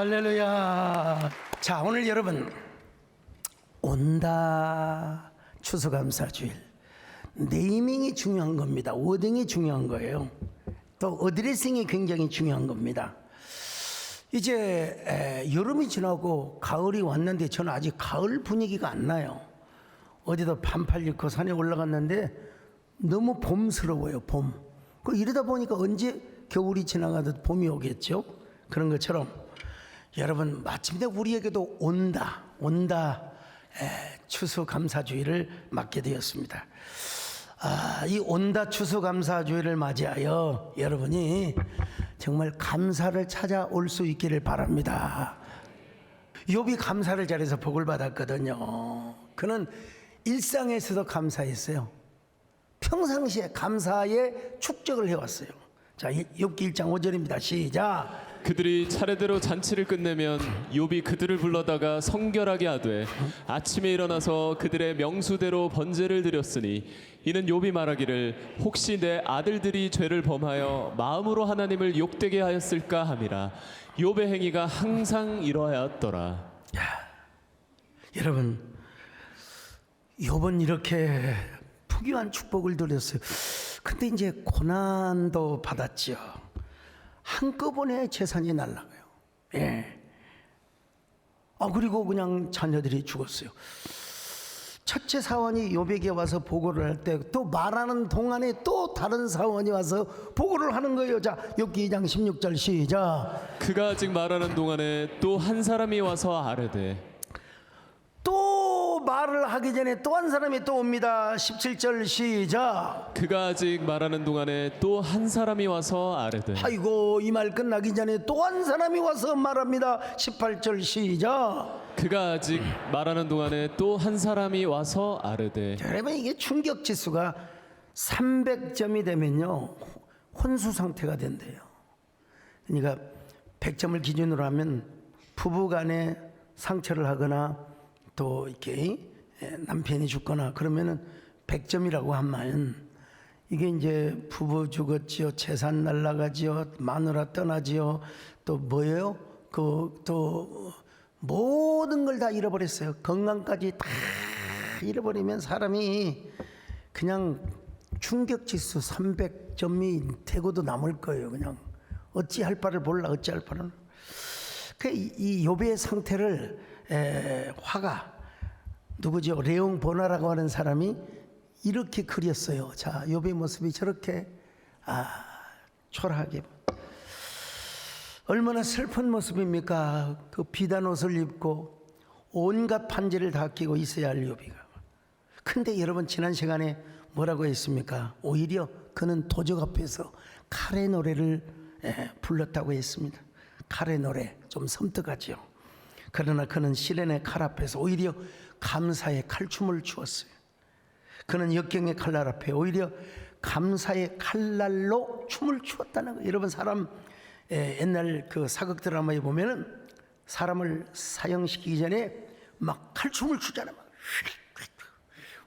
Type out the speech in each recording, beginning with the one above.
할렐루야. 자, 오늘 여러분 온다 추수감사주일 네이밍이 중요한 겁니다. 워딩이 중요한 거예요. 또 어드레싱이 굉장히 중요한 겁니다. 이제 여름이 지나고 가을이 왔는데 저는 아직 가을 분위기가 안 나요. 어제도 반팔 입고 산에 올라갔는데 너무 봄스러워요. 봄. 그 이러다 보니까 언제 겨울이 지나가듯 봄이 오겠죠. 그런 것처럼 여러분 마침내 우리에게도 온다 추수감사주의를 맞게 되었습니다. 이 온다 추수감사주의를 맞이하여 여러분이 정말 감사를 찾아올 수 있기를 바랍니다. 욥이 감사를 잘해서 복을 받았거든요. 그는 일상에서도 감사했어요. 평상시에 감사의 축적을 해왔어요. 자, 욥기 1장 5절입니다. 시작. 그들이 차례대로 잔치를 끝내면 욥이 그들을 불러다가 성결하게 하되 아침에 일어나서 그들의 명수대로 번제를 드렸으니 이는 욥이 말하기를 혹시 내 아들들이 죄를 범하여 마음으로 하나님을 욕되게 하였을까 함이라. 욥의 행위가 항상 이러하였더라. 여러분, 욥은 이렇게 부귀한 축복을 드렸어요. 근데 이제 고난도 받았죠. 한꺼번에 재산이 날라가요. 예. 그리고 그냥 자녀들이 죽었어요. 첫째 사원이 욥에게 와서 보고를 할 때 또 말하는 동안에 또 다른 사원이 와서 보고를 하는 거예요. 자, 욥기 2장 16절 시작. 그가 아직 말하는 동안에 또 한 사람이 와서 아뢰되 또 말을 하기 전에 또 한 사람이 또 옵니다. 17절 시작. 그가 아직 말하는 동안에 또 한 사람이 와서 아뢰되 아이고, 이 말 끝나기 전에 또 한 사람이 와서 말합니다. 18절 시작. 그가 아직 말하는 동안에 또 한 사람이 와서 아뢰되. 여러분, 이게 충격 지수가 300점이 되면요 혼수 상태가 된대요. 그러니까 100점을 기준으로 하면 부부간에 상처를 하거나 또 이렇게 남편이 죽거나 그러면은 100점이라고 하면 이게 이제 부부 죽었지요, 재산 날라가지요, 마누라 떠나지요, 또 뭐예요? 또 모든 걸 다 잃어버렸어요. 건강까지 다 잃어버리면 사람이 그냥 충격지수 300점이 되고도 남을 거예요. 그냥 어찌할 바를 몰라. 어찌할 바를. 이 욥의 상태를 화가 누구죠? 레옹 보나라고 하는 사람이 이렇게 그렸어요. 자, 욥의 모습이 저렇게 초라하게. 얼마나 슬픈 모습입니까? 그 비단 옷을 입고 온갖 판지를 다 끼고 있어야 할 욥이가. 근데 여러분, 지난 시간에 뭐라고 했습니까? 오히려 그는 도적 앞에서 칼의 노래를 불렀다고 했습니다. 칼의 노래, 좀 섬뜩하죠. 그러나 그는 시련의 칼 앞에서 오히려 감사의 칼춤을 추었어요. 그는 역경의 칼날 앞에 오히려 감사의 칼날로 춤을 추었다는 거예요. 여러분, 사람 옛날 그 사극 드라마에 보면은 사람을 사형시키기 전에 막 칼춤을 추잖아요.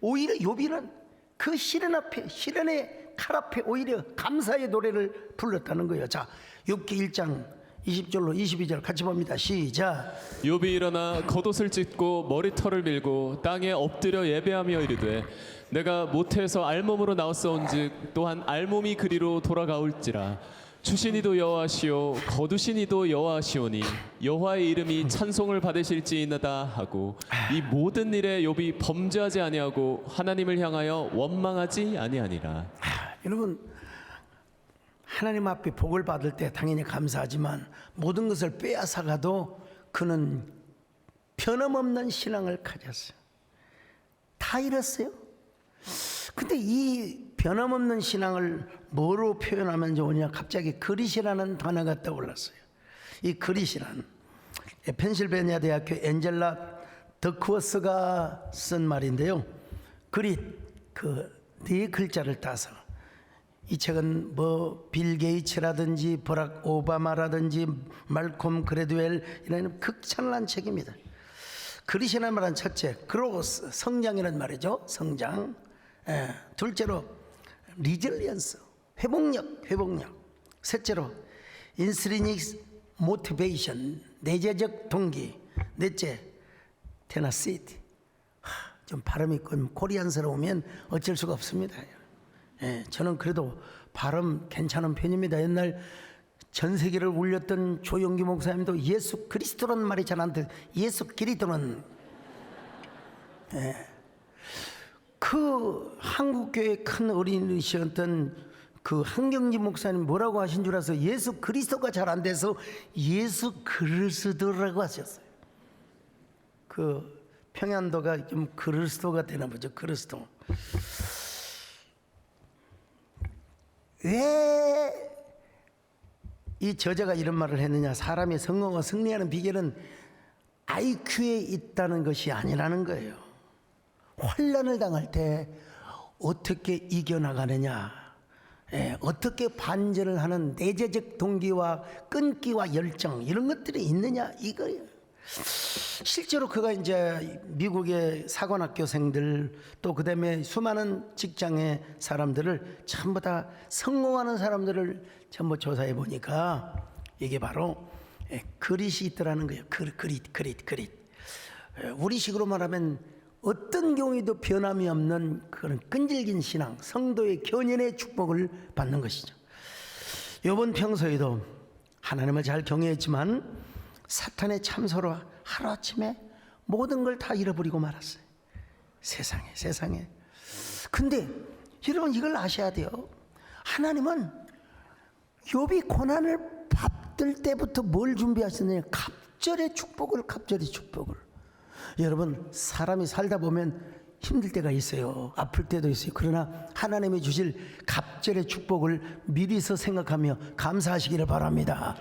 오히려 욥이는 그 시련 앞에, 시련의 칼 앞에 오히려 감사의 노래를 불렀다는 거예요. 자, 욥기 1장 20절로 22절 같이 봅니다. 시작. 욥이 일어나 겉옷을 찢고 머리털을 밀고 땅에 엎드려 예배하며 이르되 내가 모태에서 알몸으로 나왔사온즉 또한 알몸이 그리로 돌아가올지라. 주신 이도 여호와시오 거두신 이도 여호와시오니 여호와의 이름이 찬송을 받으실지이다 하고 이 모든 일에 욥이 범죄하지 아니하고 하나님을 향하여 원망하지 아니하니라. 여러분, 하나님 앞에 복을 받을 때 당연히 감사하지만 모든 것을 빼앗아가도 그는 변함없는 신앙을 가졌어요. 다 잃었어요. 근데 이 변함없는 신앙을 뭐로 표현하면 좋으냐? 갑자기 그릿이라는 단어가 떠올랐어요. 이 그릿이란 펜실베니아 대학교 엔젤라 더크워스가 쓴 말인데요. 그릿, 그 네 글자를 따서 이 책은 뭐 빌 게이츠라든지 버락 오바마라든지 말콤 그레드웰 이런 극찬한 책입니다. 그릿이라는 말은 첫째, 그로스, 성장이라는 말이죠. 성장. 둘째로 리질리언스, 회복력. 셋째로 인스트리닉 모티베이션, 내재적 동기. 넷째, 테나시티. 좀 발음이 코리안스러우면 어쩔 수가 없습니다. 저는 그래도 발음 괜찮은 편입니다. 옛날 전 세계를 울렸던 조용기 목사님도 예수 그리스도라는 말이 잘 안 돼. 예수 그리스도는 그 한국교회 큰 어린이시었던 그 한경지 목사님 뭐라고 하신 줄 아세요? 예수 그리스도가 잘 안 돼서 예수 그리스도라고 하셨어요. 그 평안도가 좀 그리스도가 되나 보죠. 그리스도. 왜 이 저자가 이런 말을 했느냐? 사람이 성공과 승리하는 비결은 IQ에 있다는 것이 아니라는 거예요. 환난을 당할 때 어떻게 이겨나가느냐, 어떻게 반전을 하는 내재적 동기와 끈기와 열정 이런 것들이 있느냐 이거예요. 실제로 그가 이제 미국의 사관학교생들 또 그다음에 수많은 직장의 사람들을 전부 다 성공하는 사람들을 전부 조사해 보니까 이게 바로 그릿이 있더라는 거예요. 그릿. 우리식으로 말하면 어떤 경우에도 변함이 없는 그런 끈질긴 신앙, 성도의 견인의 축복을 받는 것이죠. 요번 평소에도 하나님을 잘 경외했지만 사탄의 참소로 하루아침에 모든 걸 다 잃어버리고 말았어요. 세상에. 근데 여러분 이걸 아셔야 돼요. 하나님은 욥이 고난을 받을 때부터 뭘 준비하셨느냐? 갑절의 축복을. 여러분 사람이 살다 보면 힘들 때가 있어요. 아플 때도 있어요. 그러나 하나님이 주실 갑절의 축복을 미리서 생각하며 감사하시기를 바랍니다.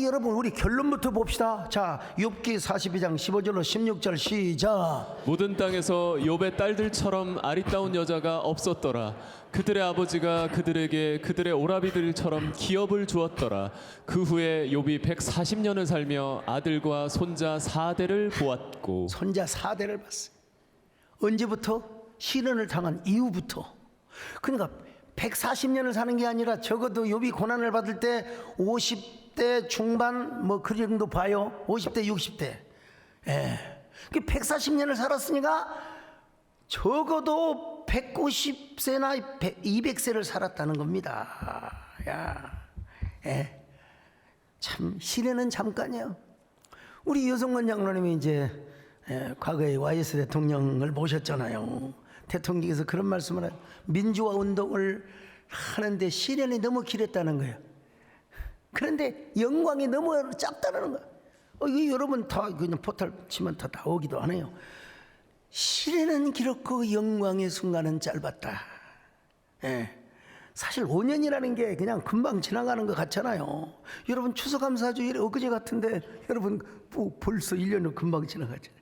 여러분 우리 결론부터 봅시다. 자, 욥기 42장 15절로 16절 시작. 모든 땅에서 욥의 딸들처럼 아리따운 여자가 없었더라. 그들의 아버지가 그들에게 그들의 오라비들처럼 기업을 주었더라. 그 후에 욥이 140년을 살며 아들과 손자 4대를 보았고. 손자 4대를 봤어요. 언제부터? 시련을 당한 이후부터. 그러니까 140년을 사는 게 아니라 적어도 욥이 고난을 받을 때 50대 중반 뭐 그 정도 봐요. 50대 60대. 140년을 살았으니까 적어도 190세나 200세를 살았다는 겁니다. 참 시련은 잠깐이에요. 우리 여성원 장로님이 이제 과거에 YS 대통령을 모셨잖아요. 대통령께서 그런 말씀을 해요. 민주화 운동을 하는데 시련이 너무 길었다는 거예요. 그런데 영광이 너무 짧다는 거예요. 이거 여러분 다 그냥 포털 치면 다 나오기도 하네요. 시련은 길었고 영광의 순간은 짧았다. 사실 5년이라는 게 그냥 금방 지나가는 것 같잖아요. 여러분 추수감사주일에 엊그제 같은데 여러분 벌써 1년은 금방 지나가잖아요.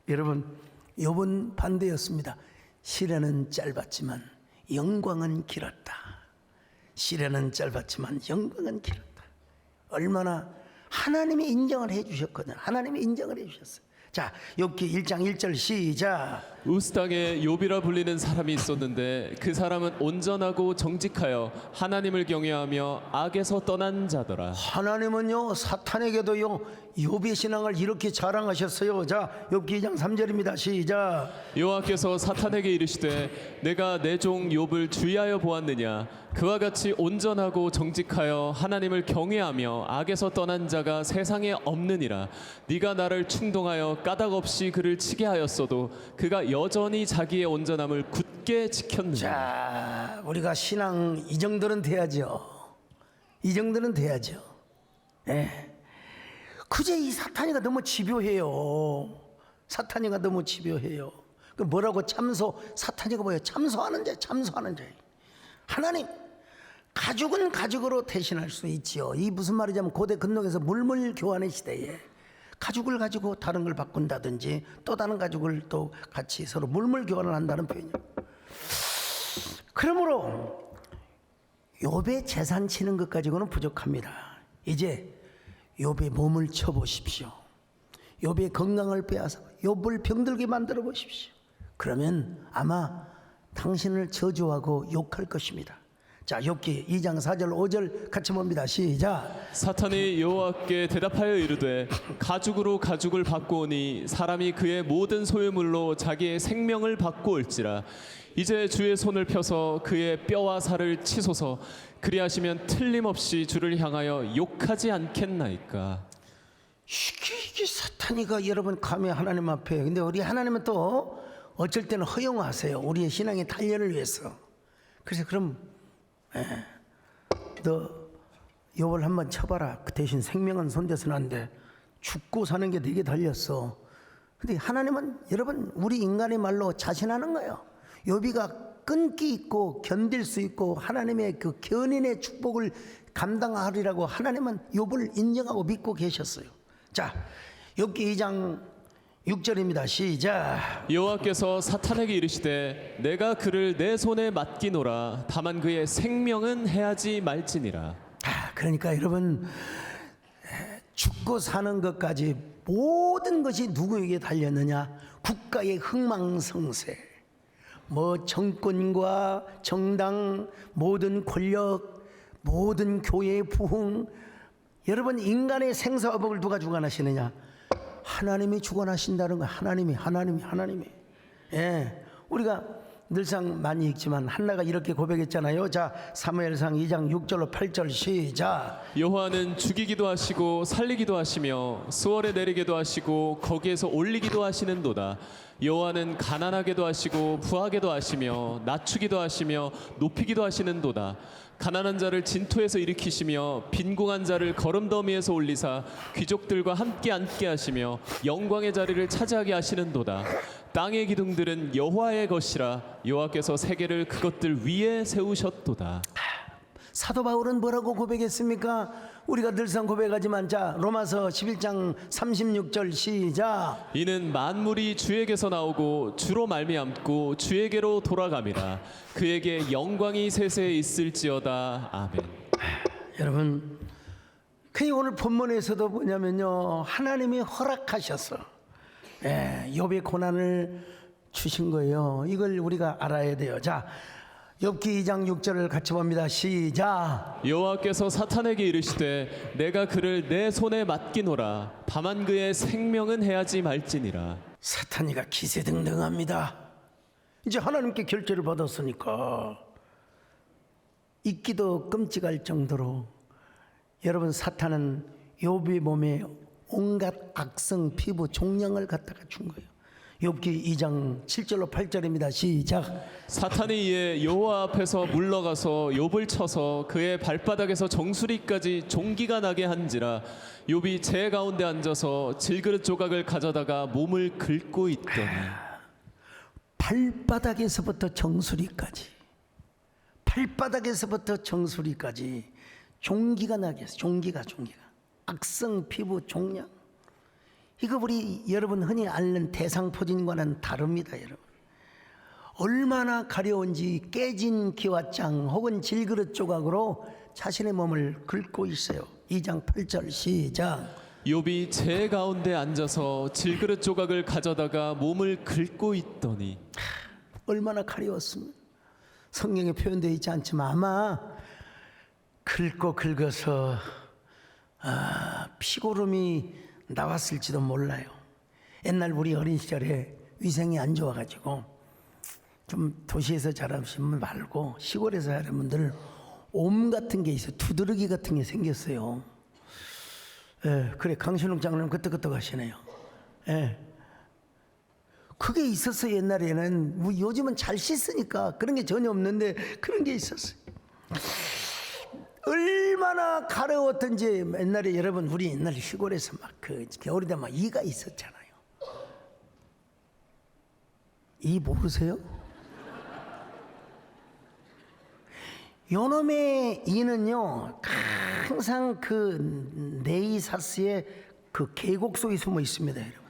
여러분 욥은 반대였습니다. 시련은 짧았지만 영광은 길었다. 시련은 짧았지만 영광은 길었다. 얼마나 하나님이 인정을 해주셨거든. 하나님이 인정을 해주셨어요. 자, 욥기 1장 1절 시작. 우스 땅에 욥이라 불리는 사람이 있었는데 그 사람은 온전하고 정직하여 하나님을 경외하며 악에서 떠난 자더라. 하나님은요 사탄에게도요 욥의 신앙을 이렇게 자랑하셨어요. 자, 욥기 2장 3절입니다. 시작. 여호와께서 사탄에게 이르시되 내가 내 종 욥을 주의하여 보았느냐. 그와 같이 온전하고 정직하여 하나님을 경외하며 악에서 떠난 자가 세상에 없느니라. 네가 나를 충동하여 까닭 없이 그를 치게 하였어도 그가 여전히 자기의 온전함을 굳게 지켰느니라. 자, 우리가 신앙 이 정도는 돼야죠. 이 정도는 돼야죠. 그제 이 사탄이가 너무 집요해요. 사탄이가 너무 집요해요. 그 뭐라고 사탄이가 뭐예요? 참소하는 자. 하나님, 가죽은 가죽으로 대신할 수 있지요. 이 무슨 말이냐면 고대 근동에서 물물 교환의 시대에 가죽을 가지고 다른 걸 바꾼다든지 또 다른 가죽을 또 같이 서로 물물 교환을 한다는 표현이에요. 그러므로 욥의 재산 치는 것 가지고는 부족합니다. 이제 욥의 몸을 쳐보십시오. 욥의 건강을 빼앗아 욥을 병들게 만들어 보십시오. 그러면 아마 당신을 저주하고 욕할 것입니다. 자, 욥기 2장 4절 5절 같이 봅니다. 시작. 사탄이 여호와께 대답하여 이르되 가죽으로 가죽을 바꾸오니 사람이 그의 모든 소유물로 자기의 생명을 바꾸올지라. 이제 주의 손을 펴서 그의 뼈와 살을 치소서. 그리하시면 틀림없이 주를 향하여 욕하지 않겠나이까. 이게 사탄이가 여러분 감히 하나님 앞에, 근데 우리 하나님은 또 어쩔 때는 허용하세요. 우리의 신앙의 단련을 위해서. 그래서 그럼 너 욥을 한번 쳐봐라. 그 대신 생명은 손대서는 안 돼. 죽고 사는 게 네게 달렸어. 근데 하나님은 여러분 우리 인간의 말로 자신하는 거예요. 욥이가 끈기 있고 견딜 수 있고 하나님의 그 견인의 축복을 감당하리라고 하나님은 욥을 인정하고 믿고 계셨어요. 자, 욥기 2장 6절입니다. 시작. 여호와께서 사탄에게 이르시되 내가 그를 내 손에 맡기노라. 다만 그의 생명은 해하지 말지니라. 그러니까 여러분 죽고 사는 것까지 모든 것이 누구에게 달렸느냐? 국가의 흥망성쇠, 뭐 정권과 정당, 모든 권력, 모든 교회의 부흥. 여러분 인간의 생사화복을 누가 주관하시느냐? 하나님이 주관하신다는 거야. 하나님이. 예, 우리가 늘상 많이 읽지만 한나가 이렇게 고백했잖아요. 자, 사무엘상 2장 6절로 8절 시작. 여호와는 죽이기도 하시고 살리기도 하시며 수월에 내리기도 하시고 거기에서 올리기도 하시는도다. 여호와는 가난하게도 하시고 부하게도 하시며 낮추기도 하시며 높이기도 하시는도다. 가난한 자를 진토에서 일으키시며 빈궁한 자를 거름더미에서 올리사 귀족들과 함께 앉게 하시며 영광의 자리를 차지하게 하시는도다. 땅의 기둥들은 여호와의 것이라. 여호와께서 세계를 그것들 위에 세우셨도다. 사도 바울은 뭐라고 고백했습니까? 우리가 늘상 고백하지만 자, 로마서 11장 36절 시작. 이는 만물이 주에게서 나오고 주로 말미암고 주에게로 돌아감이라. 그에게 영광이 세세에 있을지어다. 아멘. 여러분, 그 오늘 본문에서도 뭐냐면요, 하나님이 허락하셔서 욥의 고난을 주신 거예요. 이걸 우리가 알아야 돼요. 자, 욥기 2장 6절을 같이 봅니다. 시작. 여호와께서 사탄에게 이르시되 내가 그를 내 손에 맡기노라. 다만 그의 생명은 해하지 말지니라. 사탄이가 기세등등합니다. 이제 하나님께 결제를 받았으니까 있기도 끔찍할 정도로 여러분 사탄은 욥의 몸에 온갖 악성 피부 종양을 갖다가 준 거예요. 욥기 2장 7절로 8절입니다. 시작. 사탄이 이에 여호와 앞에서 물러가서 욥을 쳐서 그의 발바닥에서 정수리까지 종기가 나게 한지라. 욥이 재 가운데 앉아서 질그릇 조각을 가져다가 몸을 긁고 있더니. 발바닥에서부터 정수리까지 종기가 나게 했어요. 종기가 악성 피부 종양. 이거 우리 여러분 흔히 앓는 대상포진과는 다릅니다. 여러분 얼마나 가려운지 깨진 기와장 혹은 질그릇 조각으로 자신의 몸을 긁고 있어요. 2장 8절 시작. 욥이 재 가운데 앉아서 질그릇 조각을 가져다가 몸을 긁고 있더니. 얼마나 가려웠으면 성경에 표현되어 있지 않지만 아마 긁어서 피고름이 나왔을지도 몰라요. 옛날 우리 어린 시절에 위생이 안 좋아가지고 좀 도시에서 자라시면 말고 시골에서 자란 분들 옴 같은 게 있어요. 두드러기 같은 게 생겼어요. 그래 강신욱 장로님 끄떡끄떡 하시네요. 그게 있었어요. 옛날에는 뭐 요즘은 잘 씻으니까 그런 게 전혀 없는데 그런 게 있었어요. 얼마나 가려웠던지. 옛날에 여러분 우리 옛날 시골에서 막 그 겨울이 되면 이가 있었잖아요. 이 모르세요? 요놈의 이는요 항상 그 네이사스의 그 계곡 속에 숨어 있습니다. 여러분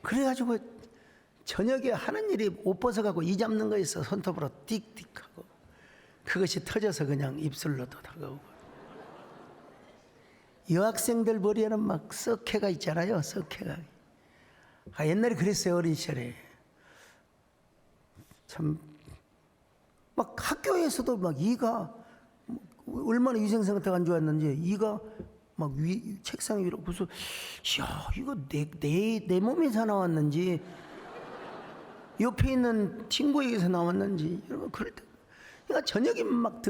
그래가지고 저녁에 하는 일이 옷 벗어가고 이 잡는 거 있어. 손톱으로 띡띡하고 그것이 터져서 그냥 입술로도 다가오고. 여학생들 머리에는 막 썩해가 있잖아요. 썩해가. 옛날에 그랬어요. 어린 시절에 참 막 학교에서도 막 이가 얼마나 위생상태가 안 좋았는지 이가 막 책상 위로. 그래서 야 이거 내 몸에서 나왔는지 옆에 있는 친구에게서 나왔는지 여러분 그럴 때 그러니까 저녁에 막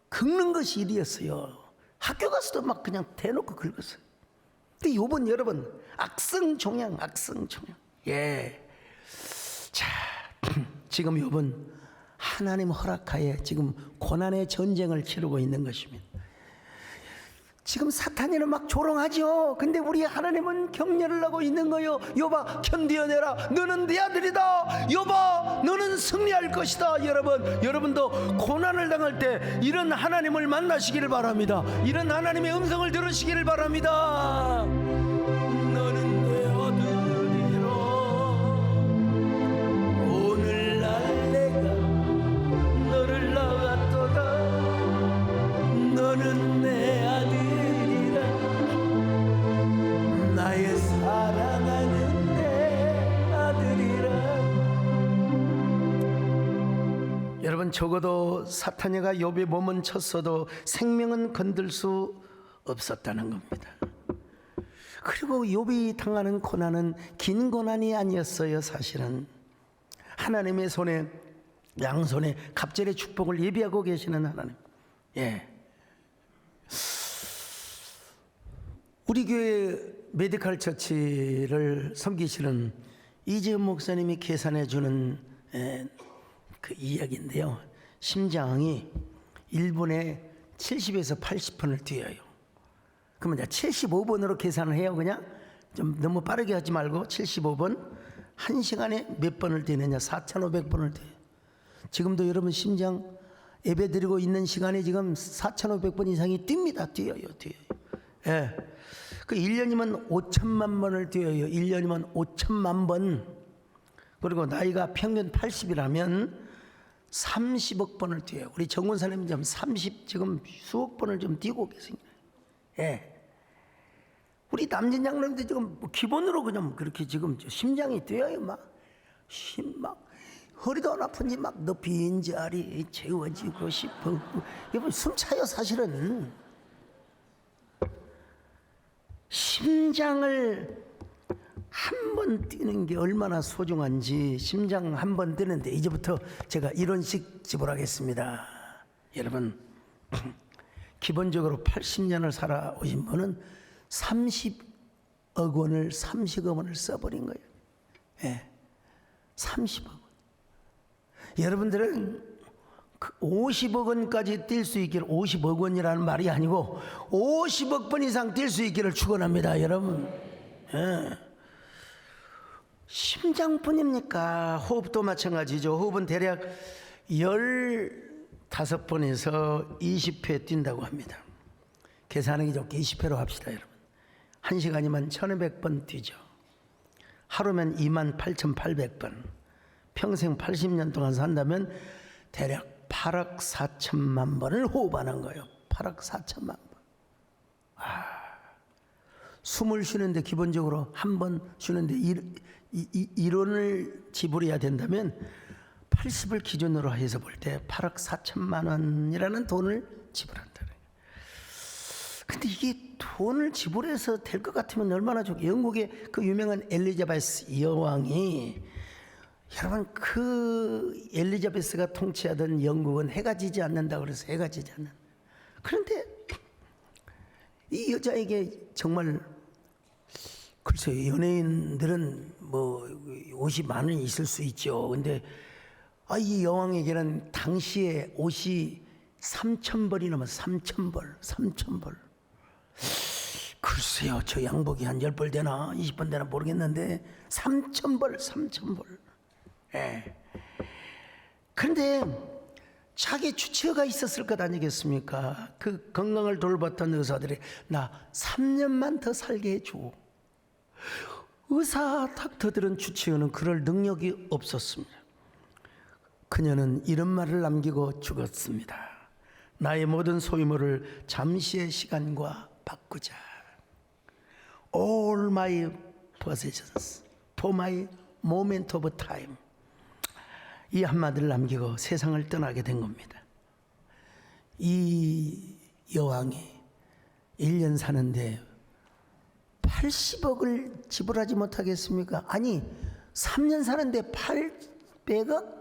긁는 것이 일이었어요. 학교 가서도 막 그냥 대놓고 긁었어요. 근데 요번 여러분 악성종양. 예. 지금 욥은 하나님 허락하에 지금 고난의 전쟁을 치르고 있는 것입니다. 지금 사탄이는 막 조롱하죠. 근데 우리 하나님은 격려를 하고 있는 거예요. 욥아, 견디어내라. 너는 내 아들이다. 욥아, 너는 승리할 것이다. 여러분도 고난을 당할 때 이런 하나님을 만나시기를 바랍니다. 이런 하나님의 음성을 들으시기를 바랍니다. 너는 내 아들이라. 오늘날 내가 너를 낳았도다. 너는 내 아들이라. 나의 사랑하는 내 아들이라. 여러분, 적어도 사탄이가 욥의 몸은 쳤어도 생명은 건들 수 없었다는 겁니다. 그리고 욥이 당하는 고난은 긴 고난이 아니었어요. 사실은 하나님의 손에, 양손에 갑절의 축복을 예비하고 계시는 하나님. 예. 우리 교회 메디컬 처치를 섬기시는 이재훈 목사님이 계산해 주는 그 이야기인데요. 심장이 1분에 70에서 80번을 뛰어요. 그러면 이제 75번으로 계산을 해요. 그냥 좀 너무 빠르게 하지 말고 75번. 1시간에 몇 번을 뛰느냐? 4,500번을 뛰어요. 지금도 여러분 심장 예배 드리고 있는 시간에 지금 4,500번 이상이 뜁니다. 뛰어요. 예. 그 1년이면 5천만 번을 뛰어요. 1년이면 5천만 번. 그리고 나이가 평균 80이라면 30억 번을 뛰어요. 우리 정원사님 지금 30 지금 수억 번을 좀 뛰고 계십니다. 예. 우리 남진 장로님도 지금 기본으로 그냥 그렇게 지금 심장이 뛰어요. 막 허리도 안 아픈지 막 너 빈자리 채워지고 싶어. 여러분 숨 차요. 사실은 심장을 한 번 뛰는 게 얼마나 소중한지. 심장 한 번 뛰는데 이제부터 제가 이론식 지불하겠습니다. 여러분, 기본적으로 80년을 살아오신 분은 30억 원을 써버린 거예요. 예, 30억 원. 여러분들은 그 50억 원까지 뛸 수 있기를, 50억 원이라는 말이 아니고 50억 번 이상 뛸 수 있기를 축원합니다, 여러분. 예. 심장뿐입니까? 호흡도 마찬가지죠. 호흡은 대략 15번에서 20회 뛴다고 합니다. 계산하기 좋게 20회로 합시다, 여러분. 1시간이면 1200번 뛰죠. 하루면 28,800번. 평생 80년 동안 산다면 대략 8억 4천만 번을 호흡하는 거예요. 8억 4천만 번. 숨을 쉬는데 기본적으로 한 번 쉬는데 이론을 지불해야 된다면 80을 기준으로 해서 볼 때 8억 4천만 원이라는 돈을 지불한다는 거예요. 근데 이게 돈을 지불해서 될 것 같으면 얼마나 좋게. 영국의 그 유명한 엘리자베스 여왕이, 여러분 그 엘리자베스가 통치하던 영국은 해가 지지 않는다고 그래서 해가 지지 않는. 그런데 이 여자에게 정말, 글쎄요, 연예인들은 뭐 옷이 많이 있을 수 있죠. 근데 이 여왕에게는 당시에 옷이 3,000벌이 넘어서 3,000벌. 글쎄요, 저 양복이 한 10벌 되나 20번 되나 모르겠는데 3,000벌. 예. 그런데 자기 주치의가 있었을 것 아니겠습니까? 그 건강을 돌봤던 의사들이 나 3년만 더 살게 해줘. 의사 닥터들은, 주치의는 그럴 능력이 없었습니다. 그녀는 이런 말을 남기고 죽었습니다. 나의 모든 소유물을 잠시의 시간과 바꾸자. All my possessions for my moment of time. 이 한마디를 남기고 세상을 떠나게 된 겁니다. 이 여왕이 1년 사는데 80억을 지불하지 못하겠습니까? 아니 3년 사는데 800억?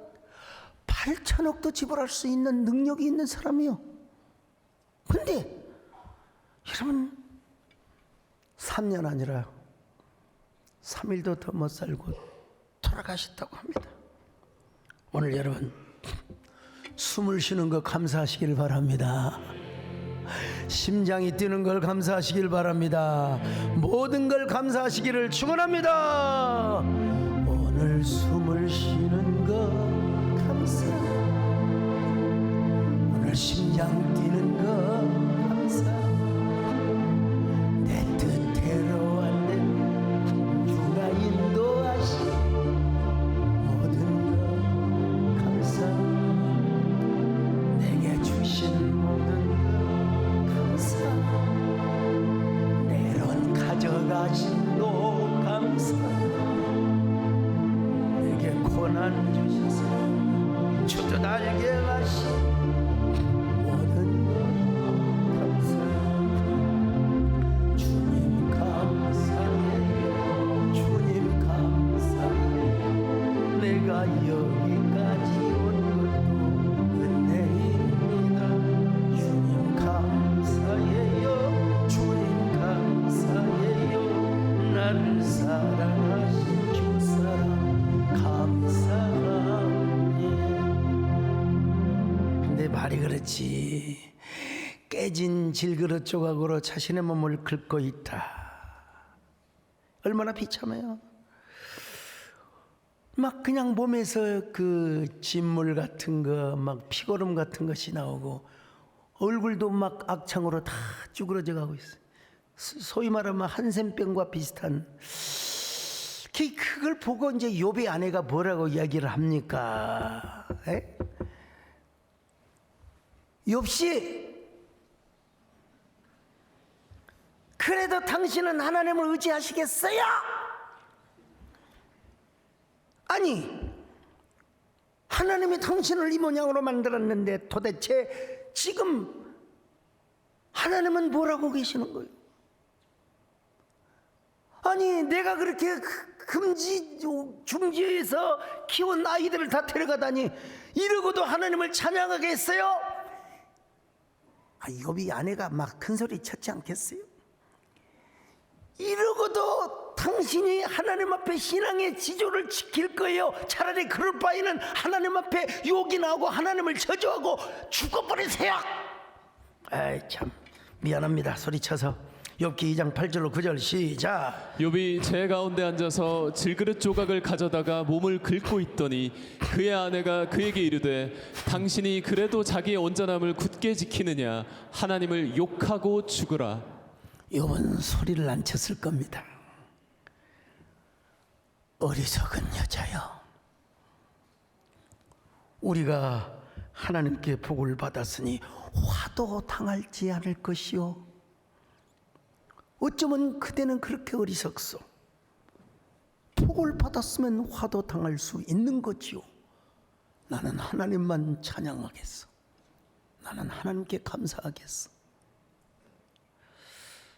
8천억도 지불할 수 있는 능력이 있는 사람이요. 근데 여러분 3년 아니라 3일도 더 못 살고 돌아가셨다고 합니다. 오늘 여러분 숨을 쉬는 거 감사하시길 바랍니다. 심장이 뛰는 걸 감사하시길 바랍니다. 모든 걸 감사하시기를 축원합니다. 오늘 숨을 쉬는 거 감사. 오늘 심장 뛰는 거 감사. 내 뜻대로 안 돼 주가 인도하시. 모든 거 감사. 내게 주신 모든 내론 가져가신도 감사. 내게 고난 주셔서 주도 알게 하시. 모든 것 감사. 주님 감사해요. 주님 감사해요. 내가 여기까지 온 것도 은혜입니다. 주님 감사해요. 주님 감사해요. 나를 사랑하신 주사랑 감사합니다. 근데 말이 그렇지. 깨진 질그릇 조각으로 자신의 몸을 긁고 있다. 얼마나 비참해요. 막 그냥 몸에서 그 진물 같은 거, 막 피고름 같은 것이 나오고 얼굴도 막 악창으로 다 쭈그러져 가고 있어요. 소위 말하면 한센병과 비슷한. 그걸 보고 이제 욥의 아내가 뭐라고 이야기를 합니까? 에? 욥씨, 그래도 당신은 하나님을 의지하시겠어요? 아니, 하나님이 당신을 이 모양으로 만들었는데 도대체 지금 하나님은 뭐라고 계시는 거예요? 아니, 내가 그렇게 중지에서 키운 아이들을 다 데려가다니 이러고도 하나님을 찬양하겠어요? 욥이 아내가 막 큰 소리 쳤지 않겠어요? 이러고도 당신이 하나님 앞에 신앙의 지조를 지킬 거예요? 차라리 그럴 바에는 하나님 앞에 욕이나 하고 하나님을 저주하고 죽어버리세요. 아이 참 미안합니다. 소리쳐서. 욥기 2장 8절로 9절 시작. 욥이 제 가운데 앉아서 질그릇 조각을 가져다가 몸을 긁고 있더니 그의 아내가 그에게 이르되 당신이 그래도 자기의 온전함을 굳게 지키느냐 하나님을 욕하고 죽으라. 욥은 소리를 안 쳤을 겁니다. 어리석은 여자여, 우리가 하나님께 복을 받았으니 화도 당할지 않을 것이요. 어쩌면 그대는 그렇게 어리석소. 복을 받았으면 화도 당할 수 있는 거지요. 나는 하나님만 찬양하겠어. 나는 하나님께 감사하겠어.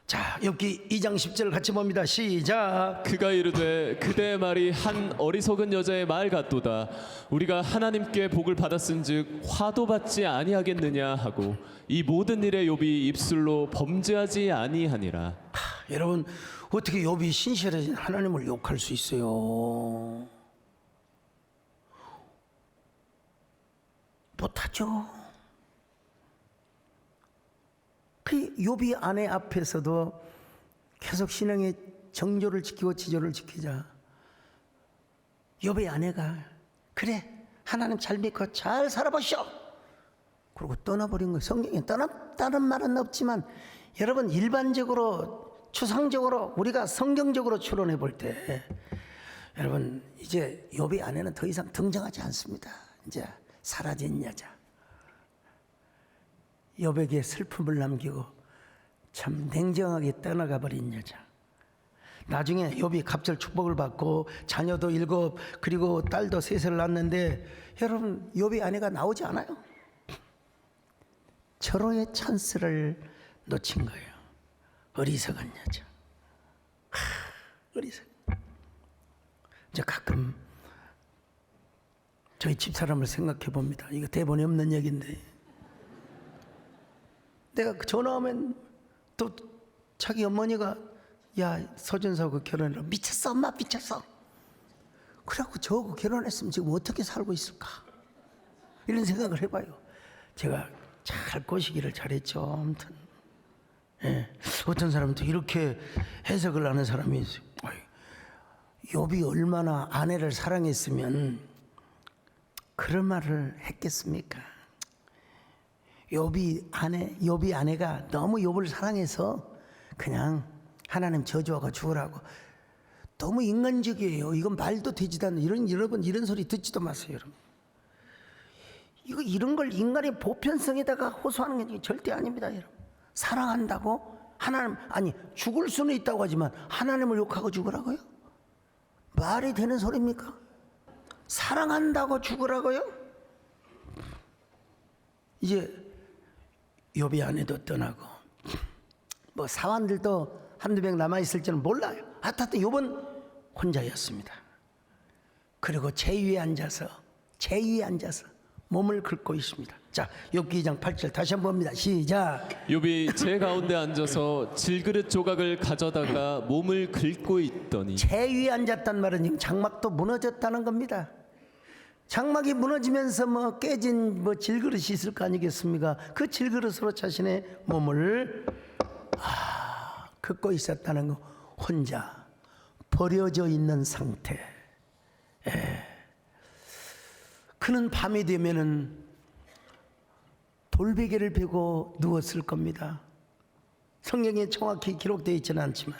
자, 욥기 2장 10절 같이 봅니다. 시작. 그가 이르되 그대의 말이 한 어리석은 여자의 말 같도다. 우리가 하나님께 복을 받았은즉 화도 받지 아니하겠느냐 하고 이 모든 일에 욥이 입술로 범죄하지 아니하니라. 여러분, 어떻게 욥이 신실하신 하나님을 욕할 수 있어요? 못하죠. 그 욥이 아내 앞에서도 계속 신앙의 정조를 지키고 지조를 지키자 욥의 아내가 그래 하나님 잘 믿고 잘 살아보시오 그러고 떠나버린 거예요. 성경에 떠났다는 말은 없지만 여러분 일반적으로 추상적으로 우리가 성경적으로 추론해 볼 때 여러분 이제 욥의 아내는 더 이상 등장하지 않습니다. 이제 사라진 여자. 욥에게 슬픔을 남기고 참 냉정하게 떠나가 버린 여자. 나중에 욥이 갑절 축복을 받고 자녀도 7 그리고 딸도 3을 낳았는데 여러분 욥의 아내가 나오지 않아요. 절호의 찬스를 놓친 거예요. 어리석은 여자. 어리석. 이제 가끔 저희 집사람을 생각해 봅니다. 이거 대본에 없는 얘기인데 내가 전화하면 또 자기 어머니가 야 서준서 그 결혼해라 미쳤어 엄마 미쳤어 그래갖고 저하고 결혼했으면 지금 어떻게 살고 있을까? 이런 생각을 해봐요. 제가 잘 꼬시기를 잘했죠. 아무튼 예. 어떤 사람은 또 이렇게 해석을 하는 사람이 있어요. 욥이 얼마나 아내를 사랑했으면 그런 말을 했겠습니까? 욥이 아내가 너무 욥을 사랑해서 그냥 하나님 저주하고 죽으라고. 너무 인간적이에요. 이건 말도 되지도 않는 여러분 이런 소리 듣지도 마세요, 여러분. 이런 걸 인간의 보편성에다가 호소하는 게 절대 아닙니다, 여러분. 사랑한다고 하나님 죽을 수는 있다고 하지만 하나님을 욕하고 죽으라고요? 말이 되는 소리입니까? 사랑한다고 죽으라고요? 이제 욥이 아내도 떠나고 뭐 사환들도 한두 명 남아있을지는 몰라요. 하여튼 욥은 혼자였습니다. 그리고 제 위에 앉아서 몸을 긁고 있습니다. 자, 욥기 2장 8절 다시 한번 봅니다. 시작. 욥이 제 가운데 앉아서 질그릇 조각을 가져다가 몸을 긁고 있더니. 제 위에 앉았단 말은 지금 장막도 무너졌다는 겁니다. 장막이 무너지면서 뭐 깨진 뭐 질그릇이 있을 거 아니겠습니까? 그 질그릇으로 자신의 몸을 긁고 있었다는 거. 혼자 버려져 있는 상태. 그는 밤이 되면은 돌베개를 베고 누웠을 겁니다. 성경에 정확히 기록되어 있지는 않지만,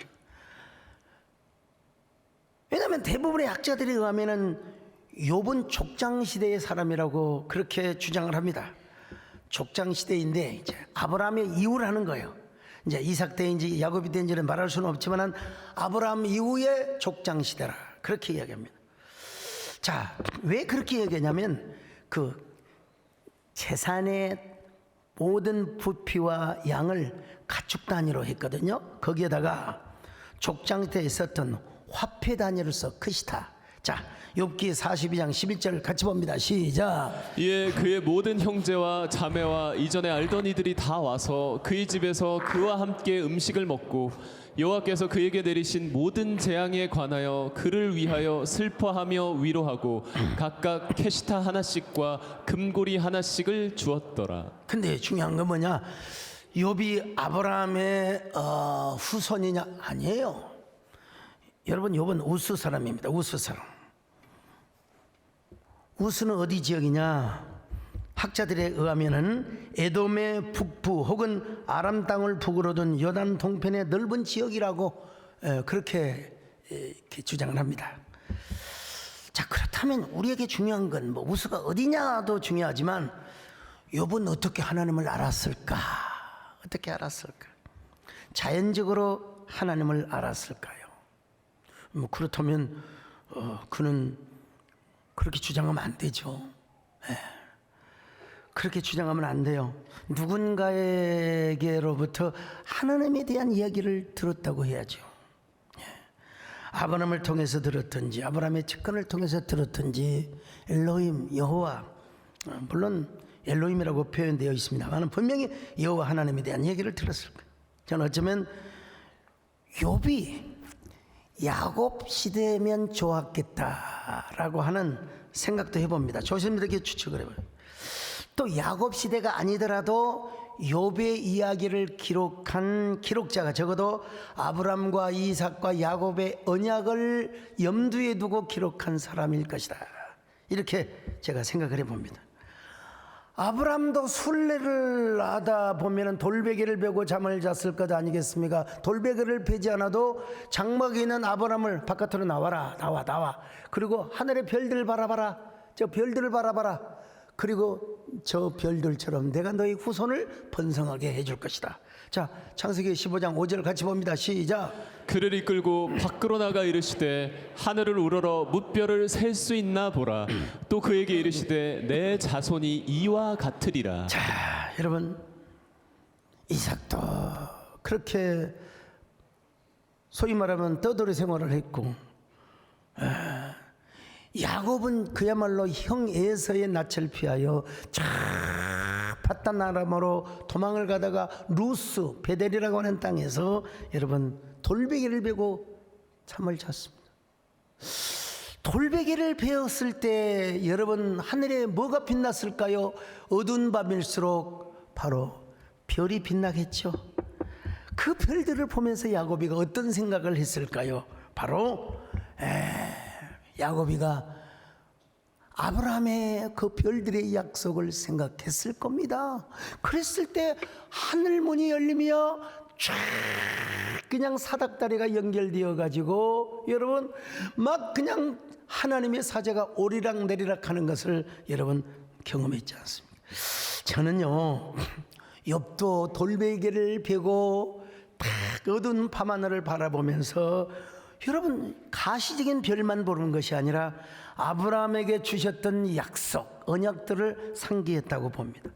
왜냐하면 대부분의 학자들에 의하면은 욥은 족장 시대의 사람이라고 그렇게 주장을 합니다. 족장 시대인데 이제 아브라함의 이후를 하는 거예요. 이제 이삭 때인지 야곱이 때인지는 말할 수는 없지만은 아브라함 이후의 족장 시대라 그렇게 이야기합니다. 자, 왜 그렇게 얘기하냐면 그 재산의 모든 부피와 양을 가축 단위로 했거든요. 거기에다가 족장 때 있었던 화폐 단위로서 크시타. 자, 욥기 42장 11절 같이 봅니다. 시작. 이에 그의 모든 형제와 자매와 이전에 알던 이들이 다 와서 그의 집에서 그와 함께 음식을 먹고 여호와께서 그에게 내리신 모든 재앙에 관하여 그를 위하여 슬퍼하며 위로하고 각각 캐시타 하나씩과 금고리 하나씩을 주었더라. 근데 중요한 건 뭐냐? 욥이 아브라함의 후손이냐? 아니에요. 여러분, 욥은 우스 사람입니다. 우스 사람. 우스는 어디 지역이냐? 학자들에 의하면은 에돔의 북부 혹은 아람 땅을 북으로 둔 요단 동편의 넓은 지역이라고 그렇게 주장을 합니다. 자, 그렇다면 우리에게 중요한 건 뭐 우스가 어디냐도 중요하지만 욥은 어떻게 하나님을 알았을까? 어떻게 알았을까? 자연적으로 하나님을 알았을까요? 뭐 그렇다면 그는 그렇게 주장하면 안 되죠. 그렇게 주장하면 안 돼요. 누군가에게로부터 하나님에 대한 이야기를 들었다고 해야죠. 아브라함을 통해서 들었든지 아브라함의 측근을 통해서 들었든지 엘로힘 여호와, 물론 엘로힘이라고 표현되어 있습니다만 분명히 여호와 하나님에 대한 얘기를 들었을 거예요. 저는 어쩌면 욥이 야곱 시대면 좋았겠다라고 하는 생각도 해봅니다. 조심스럽게 추측을 해봐요. 또 야곱 시대가 아니더라도 욥의 이야기를 기록한 기록자가 적어도 아브람과 이삭과 야곱의 언약을 염두에 두고 기록한 사람일 것이다. 이렇게 제가 생각을 해봅니다. 아브람도 순례를 하다 보면 돌베개를 베고 잠을 잤을 것 아니겠습니까? 돌베개를 베지 않아도 장막에 있는 아브람을 바깥으로 나와라, 나와. 그리고 하늘의 별들을 바라봐라, 저 별들을 바라봐라. 그리고 저 별들처럼 내가 너희 후손을 번성하게 해줄 것이다. 자, 창세기 15장 5절 같이 봅니다. 시작. 그를 이끌고 밖으로 나가 이르시되 하늘을 우러러 뭇별을 셀 수 있나 보라. 또 그에게 이르시되 내 자손이 이와 같으리라. 자, 여러분, 이삭도 그렇게 소위 말하면 떠돌이 생활을 했고, 야곱은 그야말로 형 에서의 낯을 피하여 쫙 팟단 아람으로 도망을 가다가 루스 베델이라고 하는 땅에서 여러분 돌베개를 베고 잠을 잤습니다. 돌베개를 베었을 때 여러분 하늘에 뭐가 빛났을까요? 어두운 밤일수록 바로 별이 빛나겠죠. 그 별들을 보면서 야곱이가 어떤 생각을 했을까요? 바로 야곱이가 아브라함의 그 별들의 약속을 생각했을 겁니다. 그랬을 때 하늘 문이 열리며 쫙 그냥 사닥다리가 연결되어 가지고 여러분 막 그냥 하나님의 사자가 오리락내리락 하는 것을 여러분 경험했지 않습니까? 저는요 욥도 돌베개를 베고 딱 어두운 밤하늘을 바라보면서 여러분 가시적인 별만 보는 것이 아니라 아브라함에게 주셨던 약속, 언약들을 상기했다고 봅니다.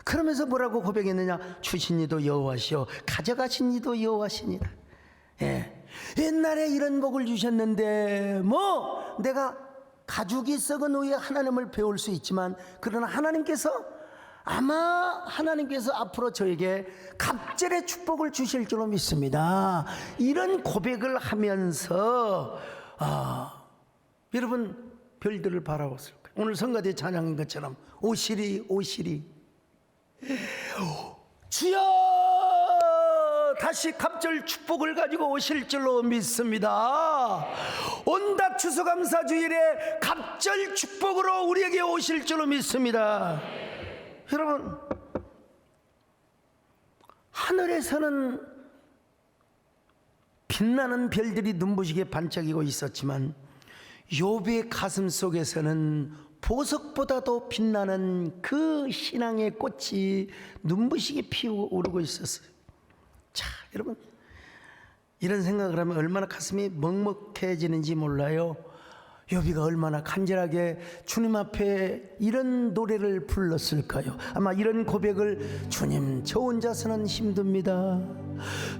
그러면서 뭐라고 고백했느냐? 주신 이도 여호와시오 가져가신 이도 여호와시니라. 옛날에 이런 복을 주셨는데 뭐 내가 가죽이 썩은 후에 하나님을 배울 수 있지만 그러나 하나님께서 앞으로 저에게 갑절의 축복을 주실 줄로 믿습니다. 이런 고백을 하면서 여러분 별들을 바라봤을 거예요. 오늘 성가대 찬양인 것처럼 오시리 오시리 주여 다시 갑절 축복을 가지고 오실 줄로 믿습니다. 온답 추수감사주일에 갑절 축복으로 우리에게 오실 줄로 믿습니다. 여러분 하늘에서는 빛나는 별들이 눈부시게 반짝이고 있었지만 욥의 가슴 속에서는 보석보다도 빛나는 그 신앙의 꽃이 눈부시게 피어오르고 있었어요. 자, 여러분 이런 생각을 하면 얼마나 가슴이 먹먹해지는지 몰라요. 욥이가 얼마나 간절하게 주님 앞에 이런 노래를 불렀을까요? 아마 이런 고백을 주님 저 혼자서는 힘듭니다.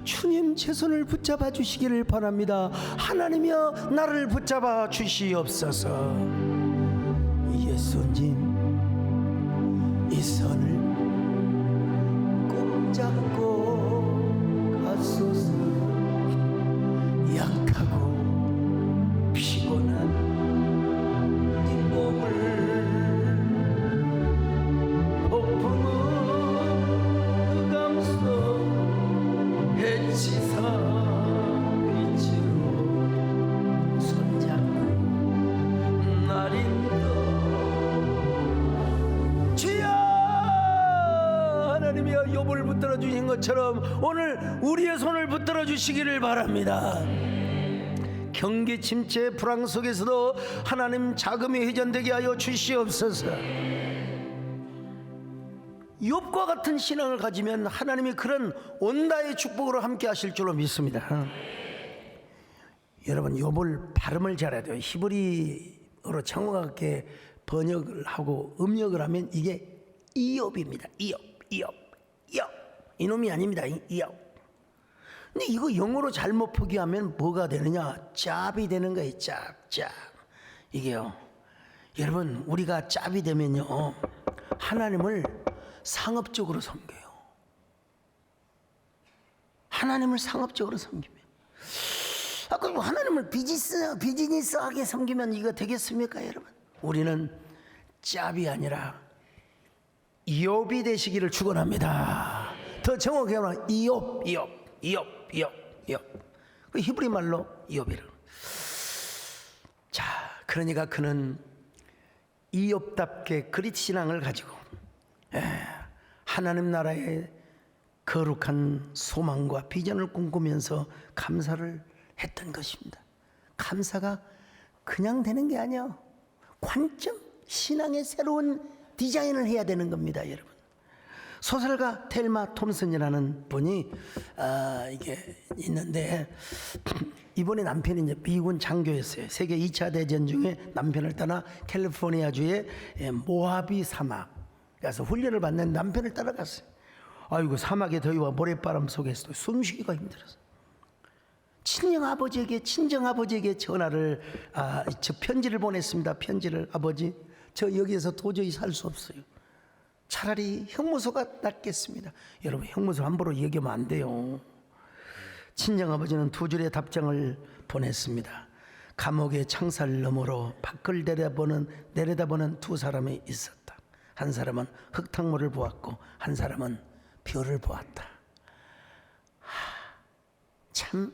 주님 제 손을 붙잡아 주시기를 바랍니다. 하나님이여 나를 붙잡아 주시옵소서. 예수님 이 손을 꼭 잡고 가소서. 약하고 피곤한 이 몸을 폭풍은 흑암속 해치사 빛으로 손잡고 날인도 주여 하나님이여 욥을 붙들어 주신 것처럼 오늘 우리의 손을 붙들어 주시기를 바랍니다. 경기 침체 불황 속에서도 하나님 자금이 회전되게 하여 주시옵소서. 욥과 같은 신앙을 가지면 하나님이 그런 온다의 축복으로 함께 하실 줄로 믿습니다. 여러분 욥을 발음을 잘해야 돼요. 히브리어로 정확하게 번역을 하고 음역을 하면 이게 이욥입니다. 이욥 이놈이 아닙니다. 이욥. 근데 이거 영어로 잘못 표기하면 뭐가 되느냐? 짭이 되는 거예요. 짭. 이게요. 여러분 우리가 짭이 되면요 하나님을 상업적으로 섬겨요. 하나님을 상업적으로 섬기면 그럼 하나님을 비즈니스하게 섬기면 이거 되겠습니까 여러분? 우리는 짭이 아니라 이욥이 되시기를 축원합니다. 더 정확히 말하면 이욥. 그 히브리 말로 이욥이라. 자, 그러니까 그는 이욥답게 그리스 신앙을 가지고 하나님 나라의 거룩한 소망과 비전을 꿈꾸면서 감사를 했던 것입니다. 감사가 그냥 되는 게 아니에요. 관점, 신앙의 새로운 디자인을 해야 되는 겁니다, 여러분. 소설가 텔마 톰슨이라는 분이 이게 있는데 이번에 남편이 이제 미군 장교였어요. 세계 2차 대전 중에 남편을 떠나 캘리포니아주의 모하비 사막 가서 훈련을 받는 남편을 따라갔어요. 아이고 사막의 더위와 모래바람 속에서도 숨쉬기가 힘들어서 친정아버지에게 전화를 저 편지를 보냈습니다. 편지를 아버지 저 여기에서 도저히 살 수 없어요. 차라리 형무소가 낫겠습니다. 여러분 형무소 함부로 얘기하면 안 돼요. 친정아버지는 두 줄의 답장을 보냈습니다. 감옥의 창살 너머로 밖을 내려다보는 두 사람이 있었다. 한 사람은 흙탕물을 보았고 한 사람은 별을 보았다. 참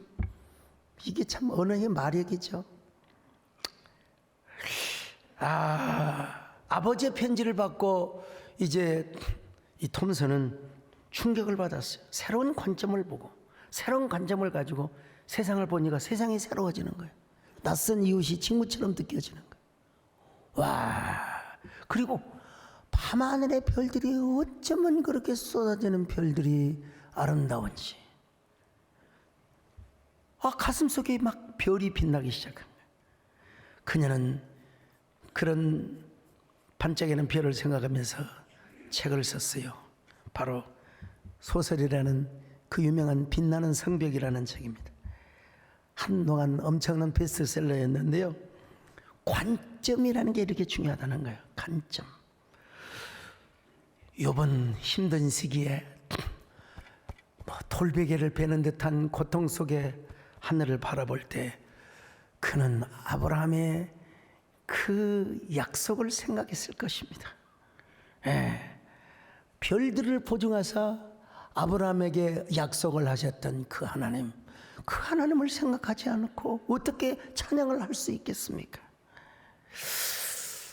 이게 참 언어의 마력이죠. 아버지의 편지를 받고 이제 이 톰슨은 충격을 받았어요. 새로운 관점을 보고 새로운 관점을 가지고 세상을 보니까 세상이 새로워지는 거예요. 낯선 이웃이 친구처럼 느껴지는 거예요. 와, 그리고 밤하늘의 별들이 어쩌면 그렇게 쏟아지는 별들이 아름다운지. 가슴속에 막 별이 빛나기 시작한 거예요. 그녀는 그런 반짝이는 별을 생각하면서 책을 썼어요. 바로 소설이라는 그 유명한 빛나는 성벽이라는 책입니다. 한동안 엄청난 베스트셀러였는데요. 관점이라는 게 이렇게 중요하다는 거예요. 관점. 이번 힘든 시기에 돌베개를 베는 듯한 고통 속에 하늘을 바라볼 때 그는 아브라함의 그 약속을 생각했을 것입니다. 별들을 보증하사 아브라함에게 약속을 하셨던 그 하나님, 그 하나님을 생각하지 않고 어떻게 찬양을 할 수 있겠습니까?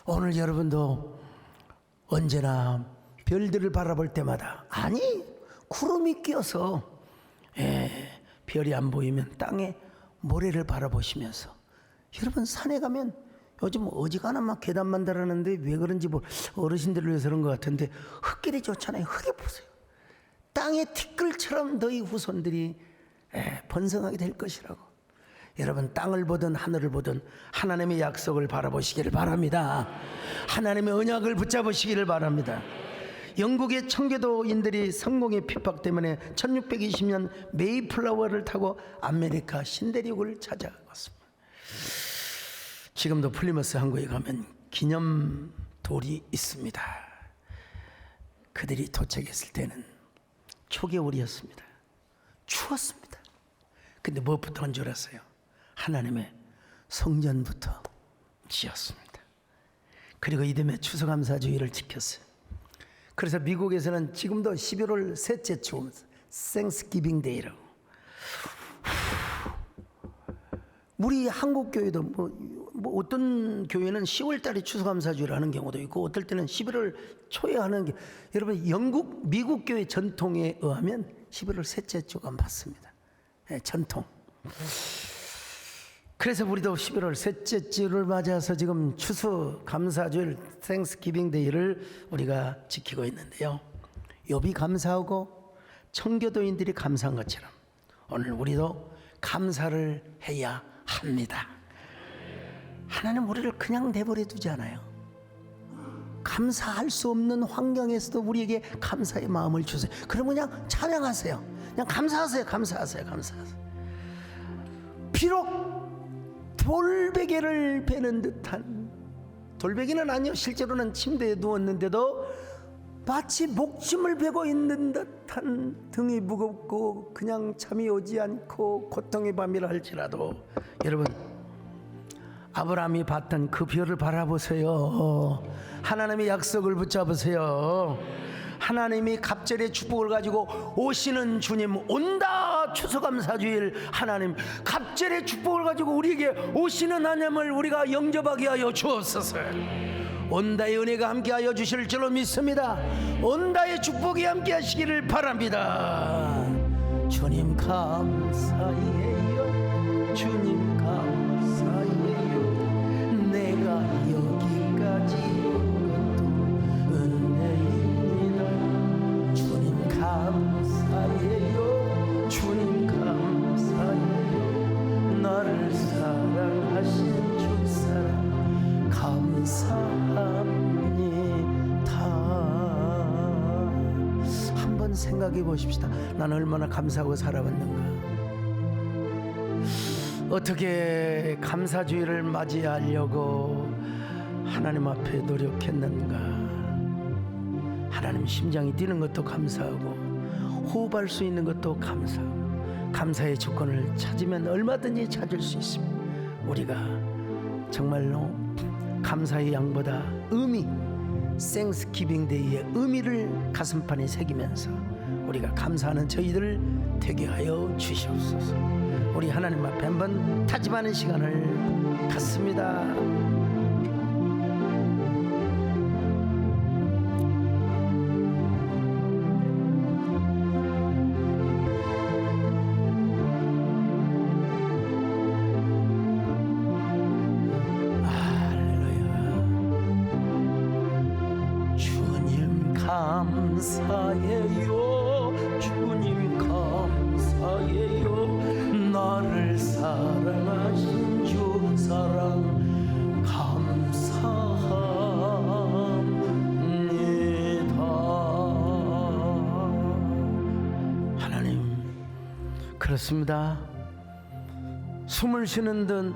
오늘 여러분도 언제나 별들을 바라볼 때마다, 아니 구름이 껴서 별이 안 보이면 땅에 모래를 바라보시면서, 여러분 산에 가면 요즘 어지간한 막 계단만 달았는데 왜 그런지 어르신들을 위해서 그런 것 같은데 흙길이 좋잖아요. 흙에 보세요. 땅의 티끌처럼 너희 후손들이 번성하게 될 것이라고. 여러분 땅을 보든 하늘을 보든 하나님의 약속을 바라보시기를 바랍니다. 하나님의 언약을 붙잡으시기를 바랍니다. 영국의 청교도인들이 성공의 핍박 때문에 1620년 메이플라워를 타고 아메리카 신대륙을 찾아갔습니다. 지금도 플리머스 항구에 가면 기념돌이 있습니다. 그들이 도착했을 때는 초겨울이었습니다. 추웠습니다. 근데 무엇부터 한 줄 알았어요? 하나님의 성전부터 지었습니다. 그리고 이듬해 추수감사주의를 지켰어요. 그래서 미국에서는 지금도 11월 셋째 주 Thanksgiving Day라고. 우리 한국 교회도 뭐 어떤 교회는 10월 달에 추수감사주의를 하는 경우도 있고 어떨 때는 11월 초에 하는 게, 여러분 미국 교회 전통에 의하면 11월 셋째 주가 맞습니다. 전통. 그래서 우리도 11월 셋째 주를 맞아서 지금 추수감사주일 Thanksgiving Day를 우리가 지키고 있는데요. 욥이 감사하고 청교도인들이 감사한 것처럼 오늘 우리도 감사를 해야 합니다. 하나님 우리를 그냥 내버려 두지 않아요. 감사할 수 없는 환경에서도 우리에게 감사의 마음을 주세요. 그럼 그냥 찬양하세요. 그냥 감사하세요. 비록 돌베개를 베는 듯한, 돌베개는 아니요, 실제로는 침대에 누웠는데도 마치 목숨을 베고 있는 듯한, 등이 무겁고 그냥 잠이 오지 않고 고통의 밤이라 할지라도, 여러분 아브라함이 봤던 그 별을 바라보세요. 하나님의 약속을 붙잡으세요. 하나님이 갑절의 축복을 가지고 오시는 주님, 온다 추수감사주일 하나님, 갑절의 축복을 가지고 우리에게 오시는 하나님을 우리가 영접하게 하여 주옵소서. 온다의 은혜가 함께하여 주실 줄로 믿습니다. 온다의 축복이 함께하시기를 바랍니다. 주님 감사해요. 주님 감사해요. 내가 여기까지 온 것도 은혜입니다. 주님 감사해요. 주님 감사해요. 나를 사랑하신 주 사랑 감사합니다. 한번 생각해 보십시다. 나는 얼마나 감사하고 살아왔는가. 어떻게 감사주의를 맞이하려고 하나님 앞에 노력했는가. 하나님 심장이 뛰는 것도 감사하고 호흡할 수 있는 것도 감사하고, 감사의 조건을 찾으면 얼마든지 찾을 수 있습니다. 우리가 정말로 감사의 양보다 의미, 생스기빙 데이의 의미를 가슴판에 새기면서 우리가 감사하는 저희들 되게 하여 주시옵소서. 우리 하나님 앞에 한번 다짐하는 시간을 갖습니다. 감사해요 주님 감사해요 나를 사랑하신 주 사랑 감사합니다. 하나님 그렇습니다. 숨을 쉬는 듯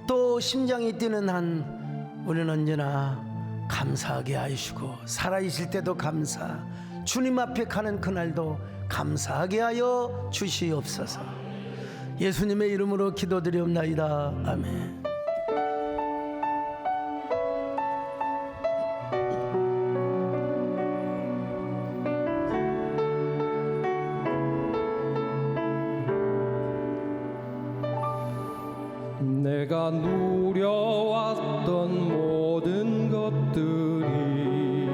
또 심장이 뛰는 한 우리는 언제나 감사하게 하시고 살아있을 때도 감사, 주님 앞에 가는 그날도 감사하게 하여 주시옵소서. 예수님의 이름으로 기도드리옵나이다. 아멘. 내가 누려왔던 모든 것들이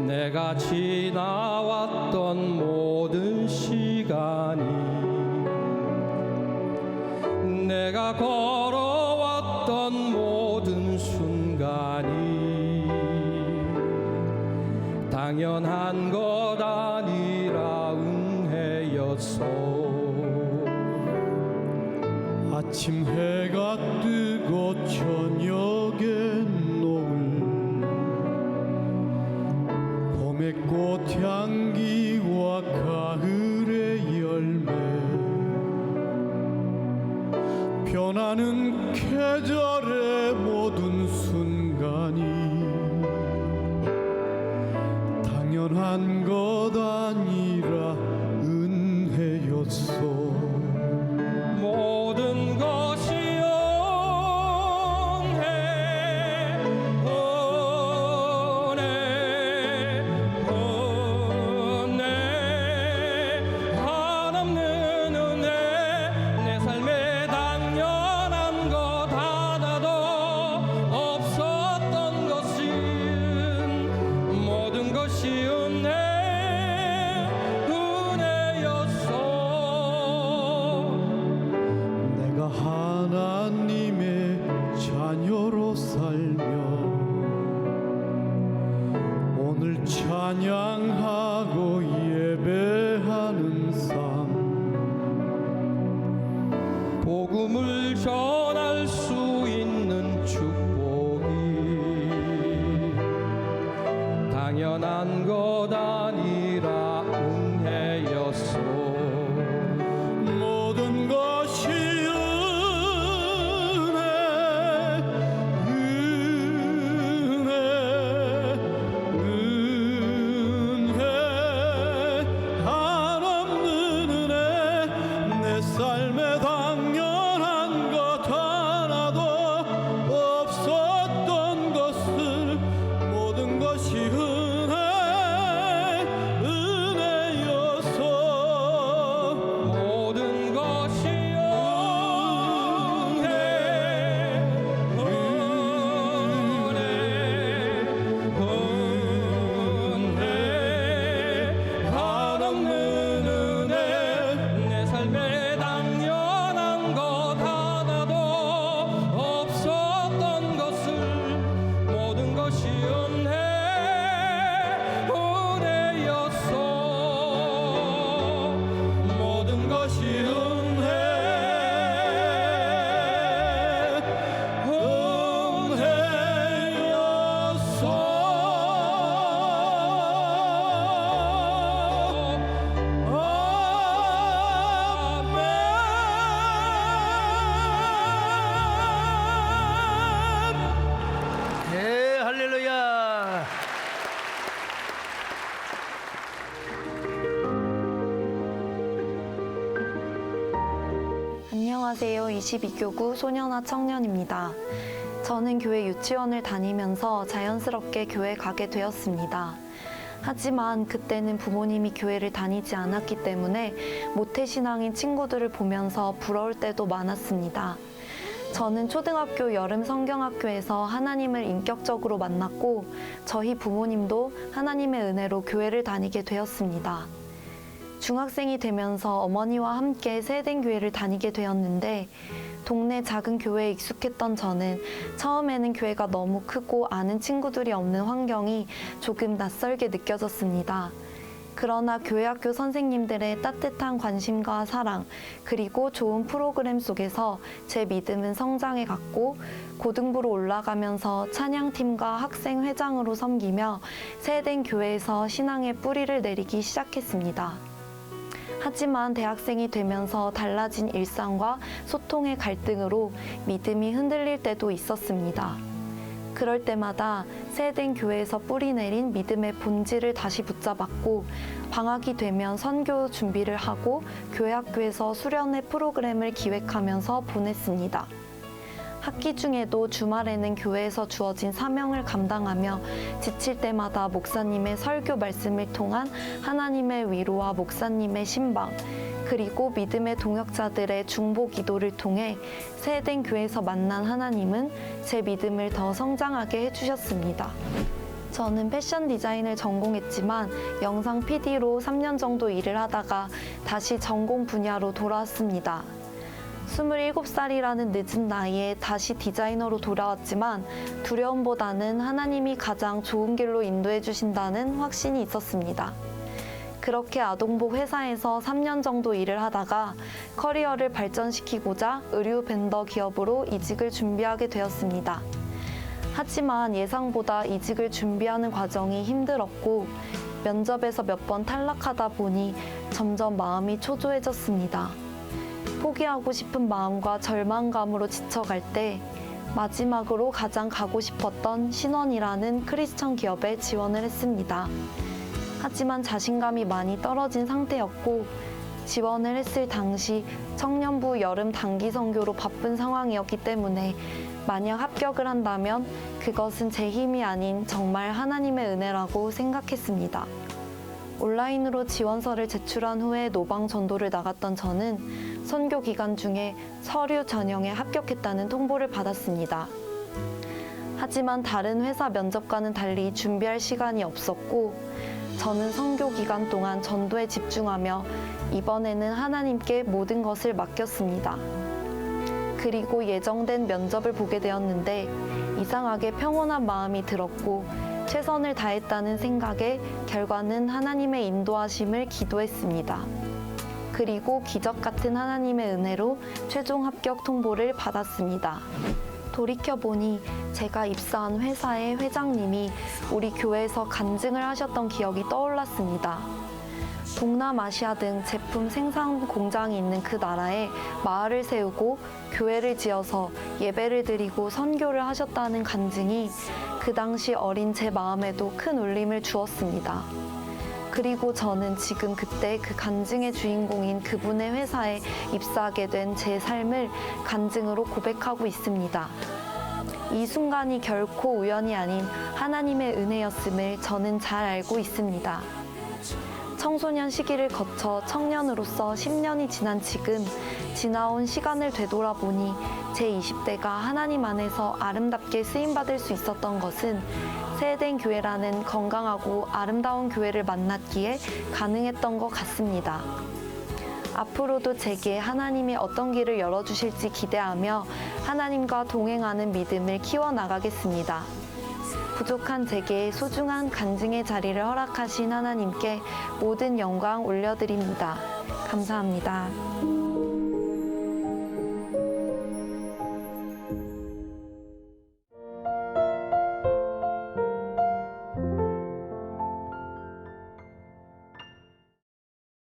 내가 지나왔던 모든 시간이 내가 걸어왔던 모든 순간이 당연한 것 아니라 은혜였어. 아침 해가 뜨고 저녁에 노을 봄의 꽃향기와 가을의 열매 변하는 계절의 모든 순간이 당연한 것 아니라 은혜였어. 모든 것이 은혜 한없는 은혜 내 삶에 당연한 것 하나도 없었던 것은 모든 것이 은혜였어. 내가 하나님의 자녀로 살며 오늘 찬양하고 예배하는 삶 복음을 전할 수 있는 축복이 당연한 것 아니라 은혜였어. 모든 것이 은혜 한없는 은혜 내 삶에 당연한 것 하나도 없었던 것을 모든 것이 은혜 안녕하세요. 22교구 소년아 청년입니다. 저는 교회 유치원을 다니면서 자연스럽게 교회 가게 되었습니다. 하지만 그때는 부모님이 교회를 다니지 않았기 때문에 모태신앙인 친구들을 보면서 부러울 때도 많았습니다. 저는 초등학교 여름 성경학교에서 하나님을 인격적으로 만났고 저희 부모님도 하나님의 은혜로 교회를 다니게 되었습니다. 중학생이 되면서 어머니와 함께 세된 교회를 다니게 되었는데 동네 작은 교회에 익숙했던 저는 처음에는 교회가 너무 크고 아는 친구들이 없는 환경이 조금 낯설게 느껴졌습니다. 그러나 교회 학교 선생님들의 따뜻한 관심과 사랑, 그리고 좋은 프로그램 속에서 제 믿음은 성장해 갔고 고등부로 올라가면서 찬양팀과 학생회장으로 섬기며 세된 교회에서 신앙의 뿌리를 내리기 시작했습니다. 하지만 대학생이 되면서 달라진 일상과 소통의 갈등으로 믿음이 흔들릴 때도 있었습니다. 그럴 때마다 세된 교회에서 뿌리 내린 믿음의 본질을 다시 붙잡았고 방학이 되면 선교 준비를 하고 교회 학교에서 수련회 프로그램을 기획하면서 보냈습니다. 학기 중에도 주말에는 교회에서 주어진 사명을 감당하며 지칠 때마다 목사님의 설교 말씀을 통한 하나님의 위로와 목사님의 신방, 그리고 믿음의 동역자들의 중보 기도를 통해 세된 교회에서 만난 하나님은 제 믿음을 더 성장하게 해주셨습니다. 저는 패션 디자인을 전공했지만 영상 PD로 3년 정도 일을 하다가 다시 전공 분야로 돌아왔습니다. 27살이라는 늦은 나이에 다시 디자이너로 돌아왔지만 두려움보다는 하나님이 가장 좋은 길로 인도해 주신다는 확신이 있었습니다. 그렇게 아동복 회사에서 3년 정도 일을 하다가 커리어를 발전시키고자 의류 벤더 기업으로 이직을 준비하게 되었습니다. 하지만 예상보다 이직을 준비하는 과정이 힘들었고 면접에서 몇 번 탈락하다 보니 점점 마음이 초조해졌습니다. 포기하고 싶은 마음과 절망감으로 지쳐갈 때 마지막으로 가장 가고 싶었던 신원이라는 크리스천 기업에 지원을 했습니다. 하지만 자신감이 많이 떨어진 상태였고 지원을 했을 당시 청년부 여름 단기 선교로 바쁜 상황이었기 때문에 만약 합격을 한다면 그것은 제 힘이 아닌 정말 하나님의 은혜라고 생각했습니다. 온라인으로 지원서를 제출한 후에 노방 전도를 나갔던 저는 선교 기간 중에 서류 전형에 합격했다는 통보를 받았습니다. 하지만 다른 회사 면접과는 달리 준비할 시간이 없었고 저는 선교 기간 동안 전도에 집중하며 이번에는 하나님께 모든 것을 맡겼습니다. 그리고 예정된 면접을 보게 되었는데 이상하게 평온한 마음이 들었고 최선을 다했다는 생각에 결과는 하나님의 인도하심을 기도했습니다. 그리고 기적 같은 하나님의 은혜로 최종 합격 통보를 받았습니다. 돌이켜보니 제가 입사한 회사의 회장님이 우리 교회에서 간증을 하셨던 기억이 떠올랐습니다. 동남아시아 등 제품 생산 공장이 있는 그 나라에 마을을 세우고 교회를 지어서 예배를 드리고 선교를 하셨다는 간증이 그 당시 어린 제 마음에도 큰 울림을 주었습니다. 그리고 저는 지금 그때 그 간증의 주인공인 그분의 회사에 입사하게 된 제 삶을 간증으로 고백하고 있습니다. 이 순간이 결코 우연이 아닌 하나님의 은혜였음을 저는 잘 알고 있습니다. 청소년 시기를 거쳐 청년으로서 10년이 지난 지금 지나온 시간을 되돌아보니 제 20대가 하나님 안에서 아름답게 쓰임받을 수 있었던 것은 세된 교회라는 건강하고 아름다운 교회를 만났기에 가능했던 것 같습니다. 앞으로도 제게 하나님이 어떤 길을 열어주실지 기대하며 하나님과 동행하는 믿음을 키워나가겠습니다. 부족한 제게 소중한 간증의 자리를 허락하신 하나님께 모든 영광 올려드립니다. 감사합니다.